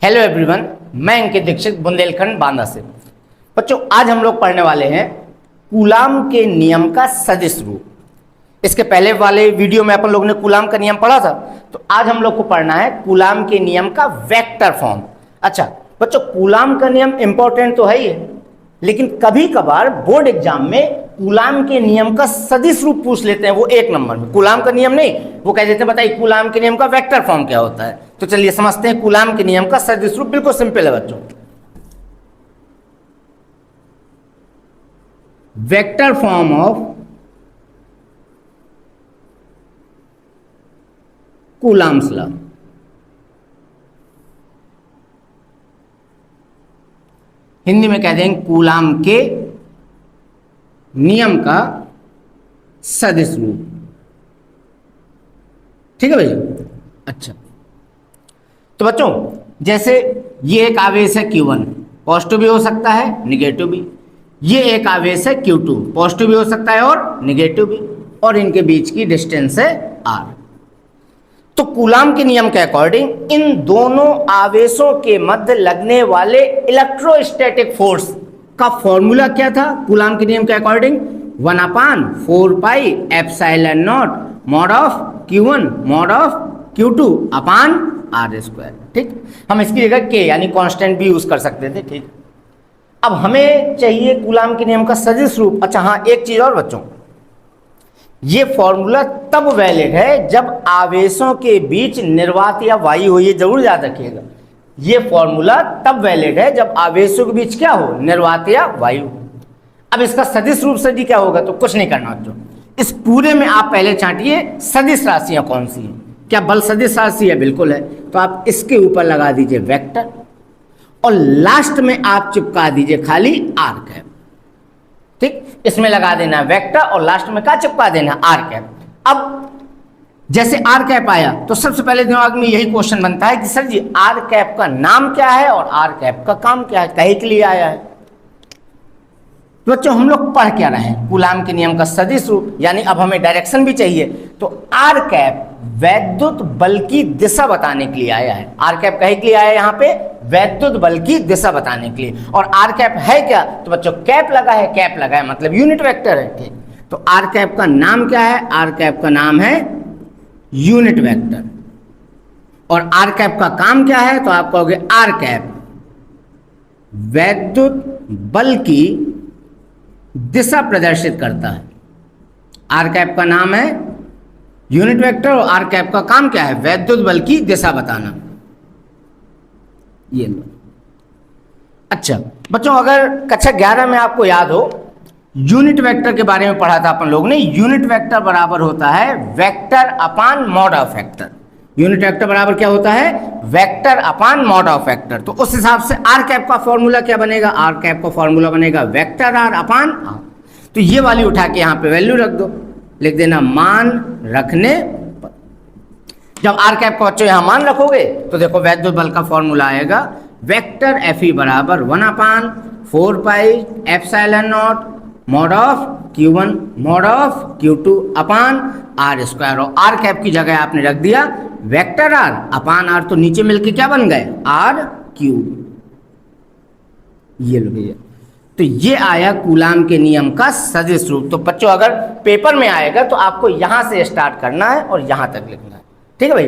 Hello everyone, मैं अंकित दीक्षित बुंदेलखंड बांदा से। बच्चों, आज हम लोग पढ़ने वाले हैं कूलाम के नियम का सदिश रूप। इसके पहले वाले वीडियो में अपन लोग ने कूलाम का नियम पढ़ा था, तो आज हम लोग को पढ़ना है कूलाम के नियम का वेक्टर फॉर्म। अच्छा बच्चों, कूलाम का नियम इंपॉर्टेंट तो है ही है, लेकिन कभी कभार बोर्ड एग्जाम में कूलाम के नियम का सदिश रूप पूछ लेते हैं, वो एक नंबर में। कूलाम का नियम नहीं, वो कह देते हैं बताइए कूलाम के नियम का वेक्टर फॉर्म क्या होता है। तो चलिए समझते हैं कूलाम के नियम का सदिश रूप। बिल्कुल सिंपल है बच्चों। Vector form of coulombs law. Hindi में कह देंगे कूलाम के नियम का सदिश रूप। ठीक है भैया। अच्छा तो बच्चों, जैसे ये एक आवेश है Q1, पॉजिटिव भी हो सकता है निगेटिव भी। ये एक आवेश है Q2, पॉजिटिव भी हो सकता है और निगेटिव भी, और इनके बीच की डिस्टेंस है r। तो कूलाम के नियम के अकॉर्डिंग इन दोनों आवेशों के मध्य लगने वाले इलेक्ट्रोस्टैटिक फोर्स का फॉर्मूला क्या था कूलाम के नियम के according? 1/4 pi epsilon not mod of Q1 mod of Q2 upon r square. ठीक, हम इसकी जगह k यानी कांस्टेंट भी यूज कर सकते थे। ठीक, अब हमें चाहिए कूलाम के नियम का सदिश रूप। अच्छा हाँ, एक चीज और बच्चों, ये फॉर्मूला तब वैलिड है जब आवेशों के बीच निर्वात या वायु हो। ये जरूर याद रखिएगा, ये फॉर्मूला तब वैलिड है जब आवेशों के बीच क्या हो, निर्वात या वायु। अब इसका सदिश रूप से क्या होगा, तो कुछ नहीं करना बच्चों। इस पूरे में आप पहले छांटिए सदिश राशियां कौन सी हैं। क्या बल सदिश राशि है? बिल्कुल है। तो आप इसके ऊपर लगा दीजिए वेक्टर, और लास्ट में आप चिपका दीजिए खाली आर कैप। ठीक, इसमें लगा देना वेक्टर और लास्ट में क्या चिपका देना, आर कैप। अब जैसे आर कैप आया तो सबसे पहले दिमाग में यही क्वेश्चन बनता है कि सर जी आर कैप का नाम क्या है और आर कैप का काम क्या है, कहे के लिए आया है। तो बच्चों, हम लोग पढ़ क्या रहे हैं, कूलाम के नियम का सदिश रूप, यानी अब हमें डायरेक्शन भी चाहिए। तो आर कैप वैद्युत बल की दिशा बताने के लिए आया है। आर कैप कहे के लिए आया है यहाँ पे, वैद्युत बल की दिशा बताने के लिए। और आर कैप है क्या, तो बच्चों कैप लगा है, कैप लगा है मतलब यूनिट वेक्टर है। ठीक, तो आर कैप का नाम क्या है? आर कैप का नाम है यूनिट वेक्टर। और आर कैप का काम क्या है, तो आप कहोगे आर कैप वैद्युत बल की दिशा प्रदर्शित करता है। आर कैप का नाम है यूनिट वेक्टर और आर कैप का काम क्या है, वैद्युत बल की दिशा बताना। ये लो। अच्छा बच्चों, अगर कक्षा 11 में आपको याद हो, यूनिट वेक्टर के बारे में पढ़ा था अपन लोग ने। यूनिट वेक्टर बराबर होता है vector upon mod of vector. Unit vector बराबर क्या होता है, vector upon mod of vector. तो उस हिसाब से आर कैप का फॉर्मूला क्या बनेगा, आर कैप का फॉर्मूला बनेगा वेक्टर आर अपान आर। तो ये वाली उठा के यहाँ पे वैल्यू रख दो, लिख देना मान रखने पर। जब आर कैप का बच्चों यहाँ मान रखोगे तो देखो वैद्युत बल का फॉर्मूला आएगा वेक्टर Fe बराबर 1/4 pi epsilon not mod of Q1 mod of Q2 upon r square. और आर कैप की जगह आपने रख दिया वेक्टर आर अपान आर, तो नीचे मिलके क्या बन गए, आर क्यूब। ये लो भैया, तो ये आया कूलाम के नियम का सदिश रूप। तो बच्चों अगर पेपर में आएगा तो आपको यहां से स्टार्ट करना है और यहां तक लिखना है। ठीक है भाई।